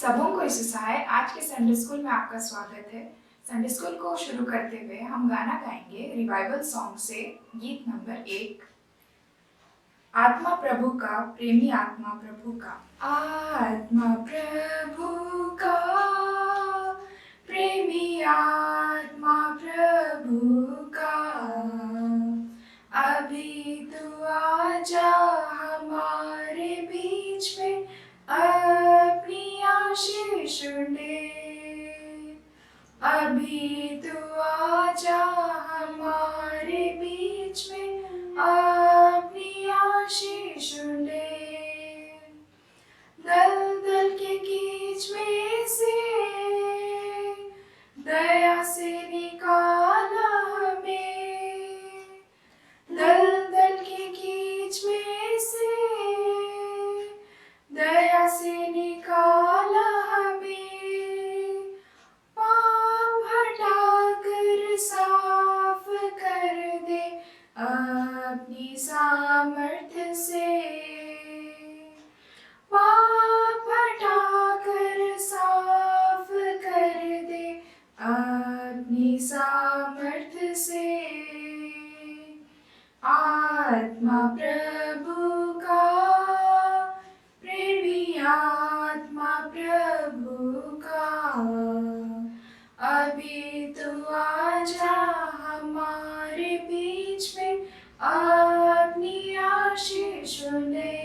सबों को सहाय आज के संडे स्कूल में आपका स्वागत है। संडे स्कूल को शुरू करते हुए हम गाना गाएंगे रिवाइवल सॉन्ग से गीत नंबर 1। आत्मा प्रभु का, प्रेमी आत्मा प्रभु का। आत्मा प्रभु का, प्रेमी आत्मा प्रभु का, अभी तू आजा हमारे बीच में, अपनी आशीष ले। अभी तू आजा हमारे बीच में, अपनी आशीष ले। दलदल के कीच में से दया से निकाला हमें, दलदल के कीच में से दया से निकाला हमें। पाप हटाकर साफ कर दे अपनी सामर्थ्य से, पाप हटाकर साफ कर दे अपनी सामर्थ्य से। आत्मा प्रभु का, प्रेमी आत्मा प्रभु का, अभी तू आजा हमारे बीच में, अपनी आशीष ले।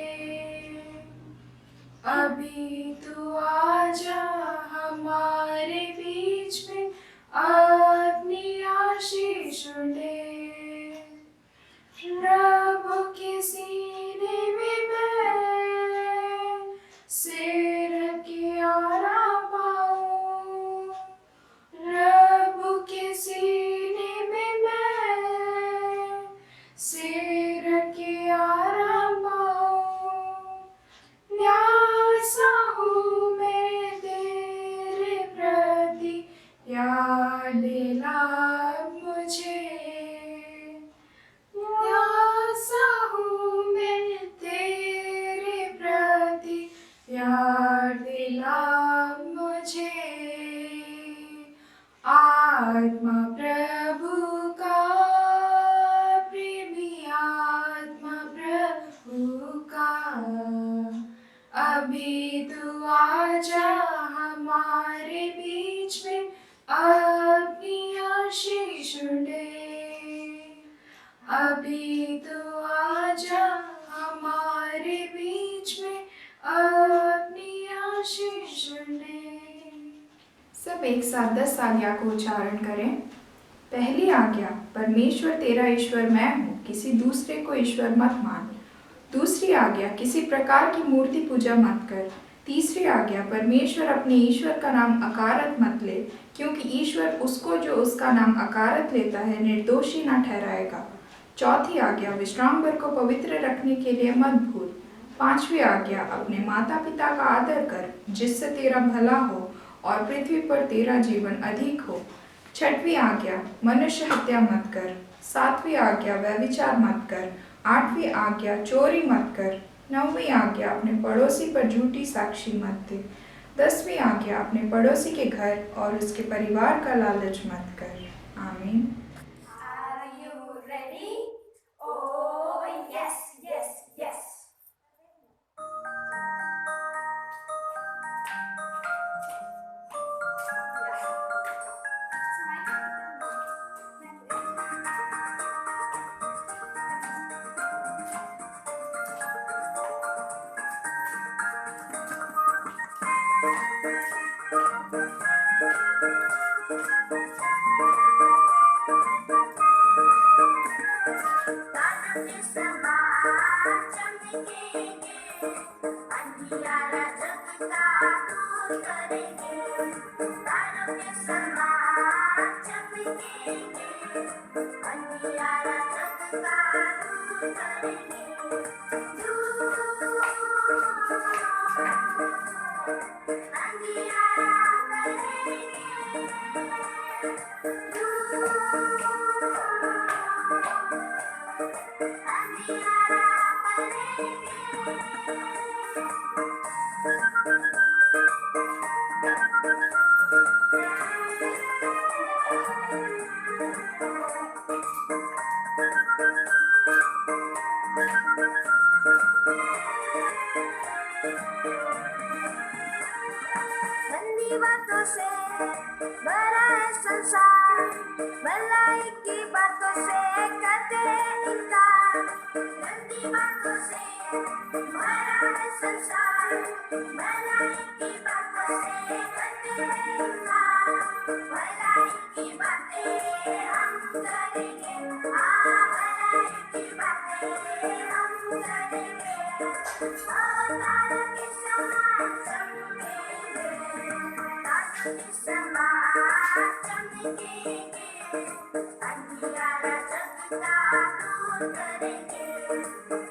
अभी तू आजा हमारे बीच में, अपनी आशीष ले। प्रभु के सीने में मैं सिर के आराम पाऊं, प्रभु के सीने में मैं सिर के आराम पाऊं। प्यासा हूँ मैं तेरे प्रति, याद दिला मुझे। प्यासा हूँ मैं तेरे प्रति, याद दिला मुझे। आत्मा प्रभु का, प्रेमी आत्मा प्रभु का, अभी तू आजा हमारे बीच में, अपनी आशीष ले। अभी तू आजा हमारे बीच में, अपनी आशीष ले। सब एक साथ 10 आज्ञा को उच्चारण करें। पहली आज्ञा, परमेश्वर तेरा ईश्वर मैं हूँ, किसी दूसरे को ईश्वर मत मान। दूसरी आज्ञा, किसी प्रकार की मूर्ति पूजा मत कर। तीसरी आज्ञा, परमेश्वर अपने ईश्वर का नाम अकारत मत ले, क्योंकि ईश्वर उसको जो उसका नाम अकारत लेता है निर्दोषी न ठहराएगा। चौथी आज्ञा, विश्रामभर को पवित्र रखने के लिए मत भूल। पांचवी आज्ञा, अपने माता पिता का आदर कर, जिससे तेरा भला हो और पृथ्वी पर तेरा जीवन अधिक हो। छठवीं आज्ञा, मनुष्य हत्या मत कर। सातवीं आज्ञा, व्यभिचार मत कर। आठवीं आज्ञा, चोरी मत कर। नौवीं आज्ञा, अपने पड़ोसी पर झूठी साक्षी मत दे। 10वीं आज्ञा, अपने पड़ोसी के घर और उसके परिवार का लालच मत कर। आमीन। गंदी बातों से भरा है संसार, भलाई की बातों से करते हैं इनकार। गंदी बातों से भरा है संसार, भलाई की बातों से करते हैं इनकार। भलाई की बातें हम करेंगे, हाँ भलाई की बातें हम करेंगे। तारों के समान चमकेंगे, तारों के समान चमकेंगे, अंधियारा सबका दूर करेंगे।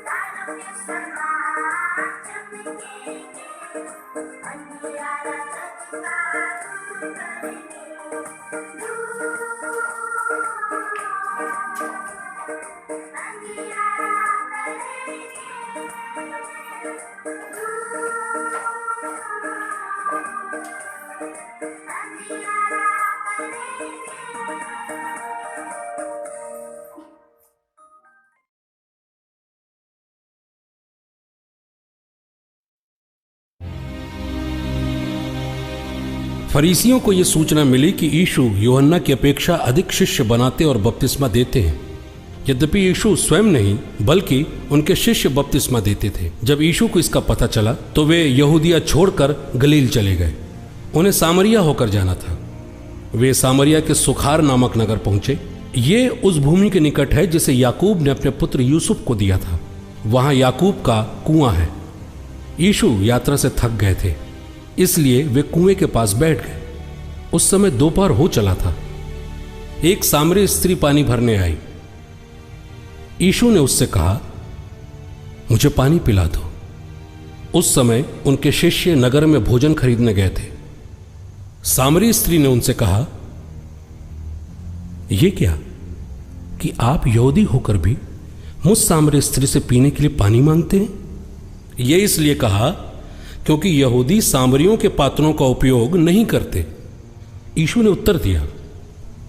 तारों के समान चमकेंगे, अंधियारा सबका दूर करेंगे। अंधियारा फरीसियों को यह सूचना मिली कि यीशु यूहन्ना की अपेक्षा अधिक शिष्य बनाते और बपतिस्मा देते हैं। यद्यपि यीशु स्वयं नहीं बल्कि उनके शिष्य बपतिस्मा देते थे। जब यीशु को इसका पता चला तो वे यहूदिया छोड़कर गलील चले गए। उन्हें सामरिया होकर जाना था। वे सामरिया के सुखार नामक नगर पहुंचे। ये उस भूमि के निकट है जिसे याकूब ने अपने पुत्र यूसुफ को दिया था। वहां याकूब का कुआं है। यीशु यात्रा से थक गए थे, इसलिए वे कुएं के पास बैठ गए। उस समय दोपहर हो चला था। एक सामरी स्त्री पानी भरने आई। यीशु ने उससे कहा, मुझे पानी पिला दो। उस समय उनके शिष्य नगर में भोजन खरीदने गए थे। सामरी स्त्री ने उनसे कहा, यह क्या कि आप यहूदी होकर भी मुझ सामरी स्त्री से पीने के लिए पानी मांगते हैं? यह इसलिए कहा क्योंकि यहूदी सामरियों के पात्रों का उपयोग नहीं करते। यीशु ने उत्तर दिया,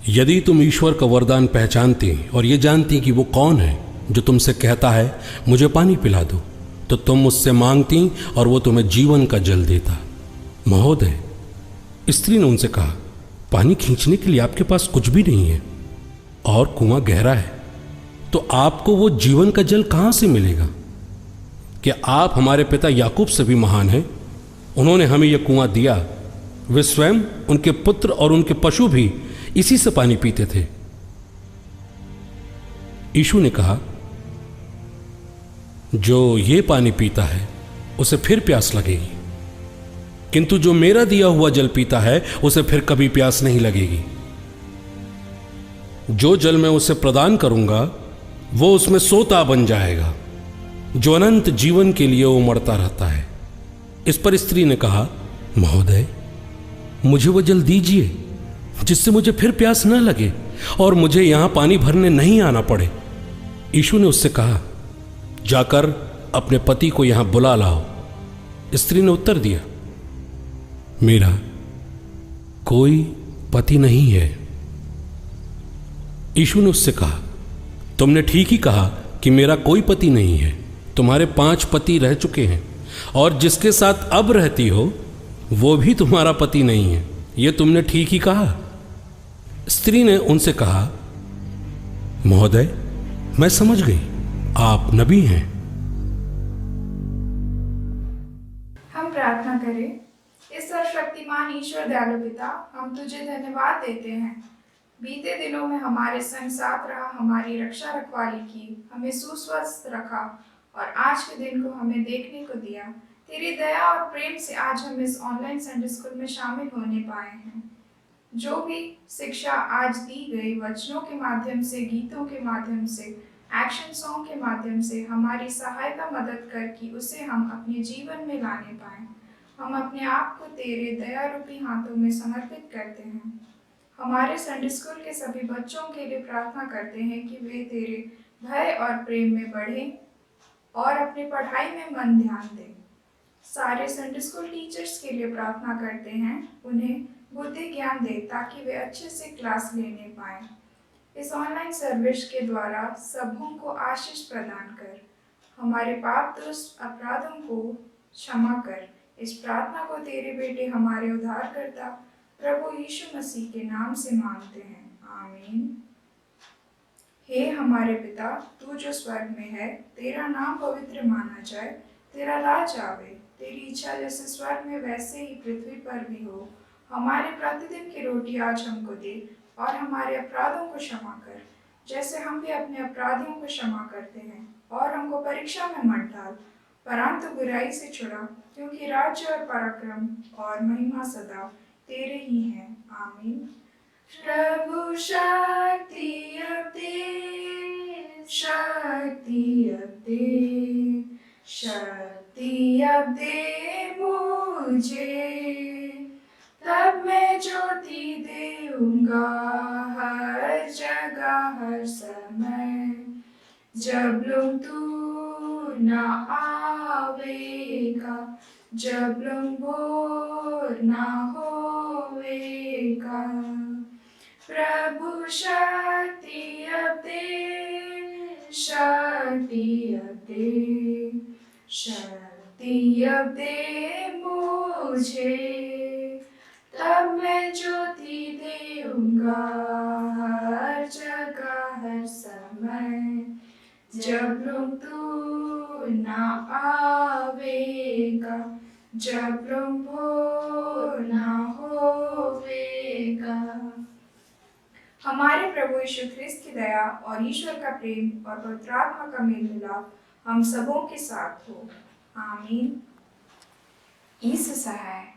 यदि तुम ईश्वर का वरदान पहचानती और ये जानती कि वो कौन है जो तुमसे कहता है मुझे पानी पिला दो, तो तुम मुझसे मांगती और वो तुम्हें जीवन का जल देता। महोदय, स्त्री ने उनसे कहा, पानी खींचने के लिए आपके पास कुछ भी नहीं है और कुआं गहरा है, तो आपको वो जीवन का जल कहां से मिलेगा? क्या आप हमारे पिता याकूब से भी महान हैं? उन्होंने हमें यह कुआं दिया। वे स्वयं, उनके पुत्र और उनके पशु भी इसी से पानी पीते थे। यीशु ने कहा, जो ये पानी पीता है उसे फिर प्यास लगेगी, किंतु जो मेरा दिया हुआ जल पीता है उसे फिर कभी प्यास नहीं लगेगी। जो जल मैं उसे प्रदान करूंगा वो उसमें सोता बन जाएगा, जो अनंत जीवन के लिए उमड़ता रहता है। इस पर स्त्री ने कहा, महोदय, मुझे वो जल दीजिए जिससे मुझे फिर प्यास न लगे और मुझे यहां पानी भरने नहीं आना पड़े। यीशु ने उससे कहा, जाकर अपने पति को यहां बुला लाओ। स्त्री ने उत्तर दिया, मेरा कोई पति नहीं है। यीशु ने उससे कहा, तुमने ठीक ही कहा कि मेरा कोई पति नहीं है। तुम्हारे 5 पति रह चुके हैं और जिसके साथ अब रहती हो वो भी तुम्हारा पति नहीं है। यह तुमने ठीक ही कहा। स्त्री ने उनसे कहा, महोदय, मैं समझ गई, आप नबी हैं। हम प्रार्थना करें। इस सर्वशक्तिमान ईश्वर दयालु पिता, हम तुझे धन्यवाद देते हैं। बीते दिनों में हमारे संग साथ रहा, हमारी रक्षा रखवाली की, हमें सुस्वस्थ रखा और आज के दिन को हमें देखने को दिया। तेरी दया और प्रेम से आज हम इस ऑनलाइन संडे स्कूल में शामिल होने पाए हैं। जो भी शिक्षा आज दी गई, वचनों के माध्यम से, गीतों के माध्यम से, एक्शन सॉन्ग के माध्यम से हमारी सहायता मदद कर कि उसे हम अपने जीवन में लाने पाएं। हम अपने आप को तेरे दया रूपी हाथों में समर्पित करते हैं। हमारे संडे स्कूल के सभी बच्चों के लिए प्रार्थना करते हैं कि वे तेरे भय और प्रेम में बढ़ें और अपनी पढ़ाई में मन ध्यान दें। सारे संडे स्कूल टीचर्स के लिए प्रार्थना करते हैं, उन्हें बुद्धि ज्ञान दे ताकि वे अच्छे से क्लास लेने पाएं। इस ऑनलाइन सर्विस के द्वारा सबों को आशीष प्रदान कर हमारे पाप दुष्ट अपराधों को क्षमा कर। इस प्रार्थना को तेरे बेटे हमारे उद्धारकर्ता प्रभु यीशु मसीह के नाम से मांगते हैं, आमीन। हे हमारे पिता, तू जो स्वर्ग में है, तेरा नाम पवित्र माना जाए, तेरा राज आवे, तेरी इच्छा जैसे स्वर्ग में वैसे ही पृथ्वी पर भी हो। हमारे प्रतिदिन की रोटी आज हमको दे और हमारे अपराधों को क्षमा कर, जैसे हम भी अपने अपराधियों को क्षमा करते हैं, और हमको परीक्षा में मत डाल, परंतु बुराई से छुड़ा, क्योंकि राज्य और पराक्रम और महिमा सदा तेरे ही हैं, आमीन। प्रभु शक्ति अब दे, शक्ति अब दे, शक्ति अब दे मुझे, तब मैं ज्योति देऊंगा हर जगह हर समय। जब लोग तू न आवेगा, जब लोग भोर न होवेगा, प्रभु शक्ति अब दे, शक्ति अब दे, शक्ति अब दे मुझे, तब मैं ज्योति देऊंगा हर जगह हर समय। जब लोग तू न आवेगा, जब लोग भोर न होवेगा। हमारे प्रभु यीशु ख्रिस्त की दया और ईश्वर का प्रेम और पवित्र आत्मा का मेल मिलाप हम सबों के साथ हो, आमीन। ईसा सहाय।